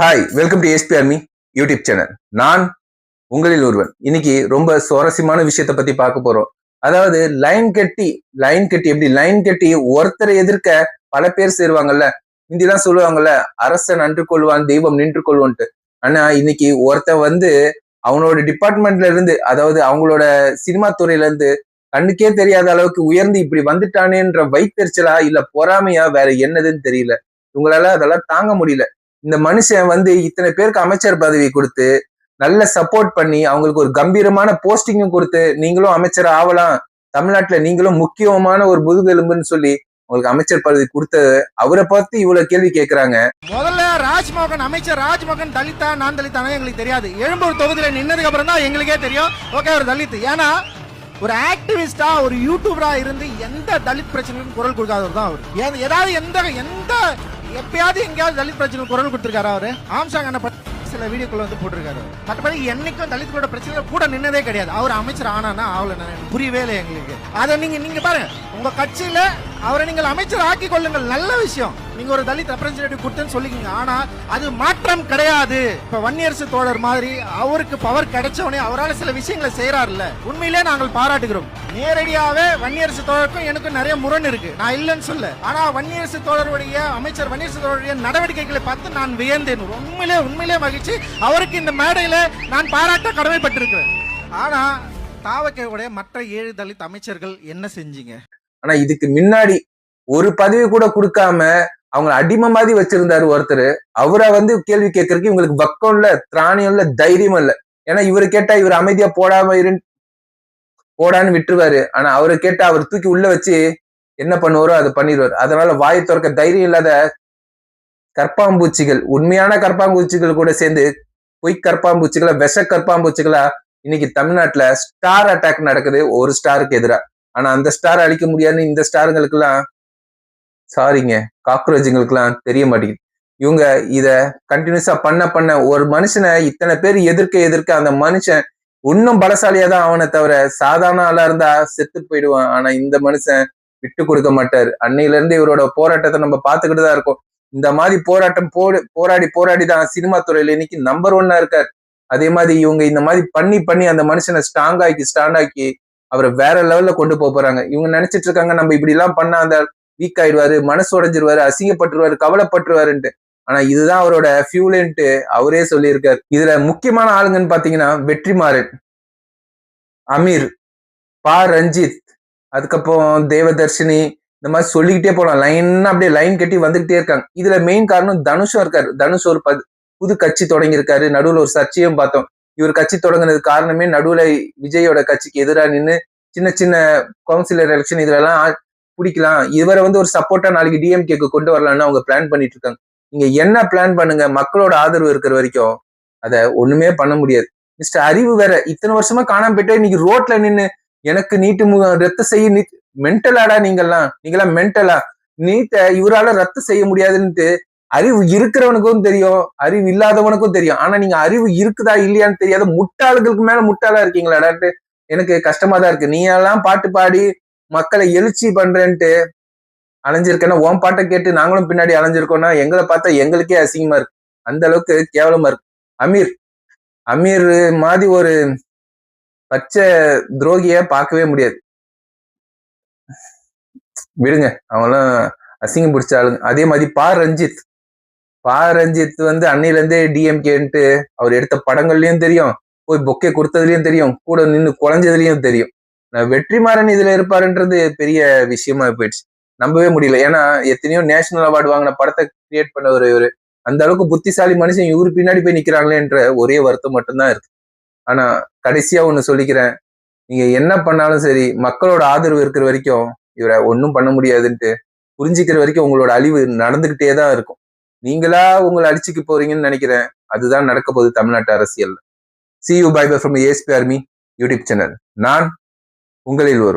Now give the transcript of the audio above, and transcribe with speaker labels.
Speaker 1: Hi, welcome to SP army YouTube channel. நான் உங்களில் ஒருவன். இன்னைக்கு ரொம்ப சுவாரஸ்யமான விஷயத்த பத்தி பார்க்க போறோம். அதாவது லைன் கட்டி எப்படி லைன் கட்டி ஒருத்தரை எதிர்க்க பல பேர் சேருவாங்கல்ல. முந்திலாம் சொல்லுவாங்கல்ல, அரசன் அன்று கொள்வான், தெய்வம் நின்று கொள்வான்ட்டு. ஆனா இன்னைக்கு ஒருத்தன் அவனோட டிபார்ட்மெண்ட்ல இருந்து, அதாவது அவங்களோட சினிமா துறையில இருந்து கண்ணுக்கே தெரியாத அளவுக்கு உயர்ந்து இப்படி வந்துட்டானேன்ற வைத்தறிச்சலா இல்ல பொறாமையா வேற என்னதுன்னு தெரியல. இவங்களால அதெல்லாம் தாங்க முடியல. இந்த மனுஷன் இத்தனை பேருக்கு அமைச்சர் பதவி கொடுத்து நல்ல சப்போர்ட் பண்ணி அவங்களுக்கு ஒரு கம்பீரமான போஸ்டிங்கும் கொடுத்து நீங்களும் அமைச்சர் ஆகலாம், தமிழ்நாட்டுல நீங்களும் முக்கியமான ஒரு முதுகெலும்புன்னு சொல்லி உங்களுக்கு அமைச்சர் பதவி கொடுத்த அவரை பார்த்து இவ்வளவு கேள்வி கேட்கிறாங்க.
Speaker 2: முதல்ல ராஜ்மோகன் அமைச்சர் ராஜ்மோகன் தலித்தா நான் தலித்தானே எங்களுக்கு தெரியாது. எழும்பூர் தொகுதியில நின்னதுக்கு அப்புறம் தான் எங்களுக்கே தெரியும் ஓகே அவர் தலித். ஏன்னா ஒரு ஆக்டிவிஸ்டா ஒரு யூடியூபரா இருந்து எந்த தலித் பிரச்சனைக்கும் குரல் கொடுக்காதவர் தான் அவர். ஏதாவது எந்த எப்பயாவது எங்கேயாவது தலித் பிரச்சனை குரல் கொடுத்திருக்காரு அவரு? ஆம்சாங் என்ன சில வீடியோக்குள்ள போட்டிருக்காரு. மற்றபடி என்னைக்கும் தலித்தோட பிரச்சனை கூட நின்னதே கிடையாது. அவர் அமைச்சர் ஆனானா ஆகல புரியவே இல்லை எங்களுக்கு. அதை நீங்க பாருங்க, உங்க கட்சியில அவரை நீங்கள் அமைச்சர் ஆக்கி கொள்ளுங்கள், நல்ல விஷயம். நீங்க ஒரு தலித் ரெப்ரசன்டேட்டிவ் கொடுத்தேன்னு சொல்லிக்கீங்க. ஆனா அது மாற்றம் கிடையாது. இப்ப வன்னியரசு தோழர் மாதிரி அவருக்கு பவர் கிடைச்சவனே அவரால் சில விஷயங்களை செய்யறாருல்ல, உண்மையிலே நாங்கள் பாராட்டுகிறோம். நேரடியாவே வன்னியரசு தோழருக்கும் எனக்கும் நிறைய முரண் இருக்கு, நான் இல்லைன்னு சொல்ல. ஆனா வன்னியரசு தோழருடைய அமைச்சர் வன்னியரசு தோழருடைய நடவடிக்கைகளை பார்த்து நான் வியந்தேன். உண்மையிலே மகிழ்ச்சி. அவருக்கு இந்த மேடையில நான் பாராட்ட கடமைப்பட்டிருக்கிறேன். ஆனா தாவக்கையுடைய மற்ற 7 தலித் அமைச்சர்கள் என்ன செஞ்சீங்க?
Speaker 1: ஆனா இதுக்கு முன்னாடி ஒரு பதவி கூட கொடுக்காம அவங்க அடிமை மாதிரி வச்சிருந்தாரு ஒருத்தர். அவரை கேள்வி கேட்கறதுக்கு இவங்களுக்கு பக்கம் இல்ல, திராணியம் இல்ல, தைரியமும் இல்ல. ஏன்னா இவரு கேட்டா இவர் அமைதியா போடான்னு விட்டுருவாரு. ஆனா அவரை கேட்டா அவர் தூக்கி உள்ள வச்சு என்ன பண்ணுவாரோ அதை பண்ணிடுவாரு. அதனால வாயை திறக்க தைரியம் இல்லாத கற்பாம்பூச்சிகள், உண்மையான கற்பாம்பூச்சிகள் கூட சேர்ந்து பொய் கற்பாம்பூச்சிகளா, விஷ கற்பாம்பூச்சிகளா இன்னைக்கு தமிழ்நாட்டுல ஸ்டார் அட்டாக் நடக்குது ஒரு ஸ்டாருக்கு எதிராக. ஆனா அந்த ஸ்டார் அழிக்க முடியாதுன்னு இந்த ஸ்டாருங்களுக்கு எல்லாம், சாரிங்க, காக்ரோச்சுங்களுக்கு எல்லாம் தெரிய மாட்டேங்குது. இவங்க இத கண்டினியூஸா பண்ண ஒரு மனுஷனை இத்தனை பேர் எதிர்க்க அந்த மனுஷன் இன்னும் பலசாலியா தான் அவனை தவிர சாதாரண ஆளா இருந்தா செத்து போயிடுவான். ஆனா இந்த மனுஷன் விட்டு கொடுக்க மாட்டாரு. அன்னையில இருந்து இவரோட போராட்டத்தை நம்ம பார்த்துக்கிட்டு தான் இருக்கோம். இந்த மாதிரி போராட்டம் போராடி தான் சினிமா துறையில இன்னைக்கு நம்பர் 1 இருக்காரு. அதே மாதிரி இவங்க இந்த மாதிரி பண்ணி அந்த மனுஷனை ஸ்ட்ராங் ஆக்கி அவரை வேற லெவல்ல கொண்டு போறாங்க. இவங்க நினைச்சிட்டு இருக்காங்க நம்ம இப்படி எல்லாம் பண்ணா அந்த வீக் ஆயிடுவாரு, மனசு உடைஞ்சிருவாரு, அசிங்கப்பட்டுருவாரு, கவலைப்பட்டுருவாருன்ட்டு. ஆனா இதுதான் அவரோட ஃபியூலன்ட்டு அவரே சொல்லியிருக்காரு. இதுல முக்கியமான ஆளுங்கன்னு பாத்தீங்கன்னா வெற்றிமாறன், அமீர், ரஞ்சித், அதுக்கப்புறம் தேவதர்ஷினி, இந்த மாதிரி சொல்லிக்கிட்டே போலாம். அப்படியே லைன் கட்டி வந்துகிட்டே இருக்காங்க. இதுல மெயின் காரணம் தனுஷும் இருக்காரு. தனுஷ் ஒரு புது கட்சி தொடங்கி இருக்காரு. நடுவுல ஒரு சர்ச்சையும் பார்த்தோம். இவர் கட்சி தொடங்கினது காரணமே நடுவுல விஜயோட கட்சிக்கு எதிராக நின்று சின்ன கவுன்சிலர் எலெக்ஷன் இதுல பிடிக்கலாம், இவரை ஒரு சப்போர்ட்டா நாளைக்கு டிஎம்கேக்கு கொண்டு வரலாம்னு அவங்க பிளான் பண்ணிட்டு இருக்காங்க. நீங்க என்ன பிளான் பண்ணுங்க, மக்களோட ஆதரவு இருக்கிற வரைக்கும் அத ஒண்ணுமே பண்ண முடியாது. மிஸ்டர் அறிவு வேற இத்தனை வருஷமா காணாம போயிட்டு இன்னைக்கு ரோட்ல நின்னு எனக்கு ரத்த செய்ய மென்டலாடா நீங்கெல்லாம் மென்டலா இவரால ரத்த செய்ய முடியாதுன்ட்டு அறிவு இருக்கிறவனுக்கும் தெரியும், அறிவு இல்லாதவனுக்கும் தெரியும். ஆனா நீங்க அறிவு இருக்குதா இல்லையான்னு தெரியாத முட்டாளுகளுக்கு மேல முட்டாளா இருக்கீங்களாடான்ட்டு எனக்கு கஷ்டமா தான் இருக்கு. நீ எல்லாம் பாட்டு பாடி மக்களை எழுச்சி பண்றேன்ட்டு அலைஞ்சிருக்கேன்னா உன் பாட்டை கேட்டு நாங்களும் பின்னாடி அலைஞ்சிருக்கோம்னா எங்களை பார்த்தா எங்களுக்கே அசிங்கமா இருக்கு. அந்த அளவுக்கு கேவலமா இருக்கு. அமீர் மாதிரி ஒரு பச்சை துரோகிய பார்க்கவே முடியாது. விடுங்க, அவங்களாம் அசிங்கம் பிடிச்ச ஆளுங்க. அதே மாதிரி ரஞ்சித் அன்னையில இருந்தே டிஎம்கேன்ட்டு அவர் எடுத்த படங்கள்லயும் தெரியும், போய் பொக்கே கொடுத்ததுலயும் தெரியும், கூட நின்று குறைஞ்சதுலயும் தெரியும். வெற்றிமாறன் இதுல இருப்பாருன்றது பெரிய விஷயமா போயிடுச்சு, நம்பவே முடியல. ஏன்னா எத்தனையோ நேஷனல் அவார்டு வாங்கின படத்தை கிரியேட் பண்ண இவரு அந்த அளவுக்கு புத்திசாலி மனுஷன் இவரு பின்னாடி போய் நிக்கிறாங்களேன்ற ஒரே வருத்தம் மட்டும்தான் இருக்கு. ஆனா கடைசியா ஒண்ணு சொல்லிக்கிறேன், நீங்க என்ன பண்ணாலும் சரி மக்களோட ஆதரவு இருக்கிற வரைக்கும் இவரை ஒன்னும் பண்ண முடியாதுன்ட்டு புரிஞ்சுக்கிற வரைக்கும் உங்களோட அழிவு நடந்துகிட்டே தான் இருக்கும். நீங்களா உங்களை அடிச்சுக்க போறீங்கன்னு நினைக்கிறேன். அதுதான் நடக்க போகுது தமிழ்நாட்டு அரசியல். See you, bye bye from ASP Army YouTube channel. நான் உங்களில் ஒரு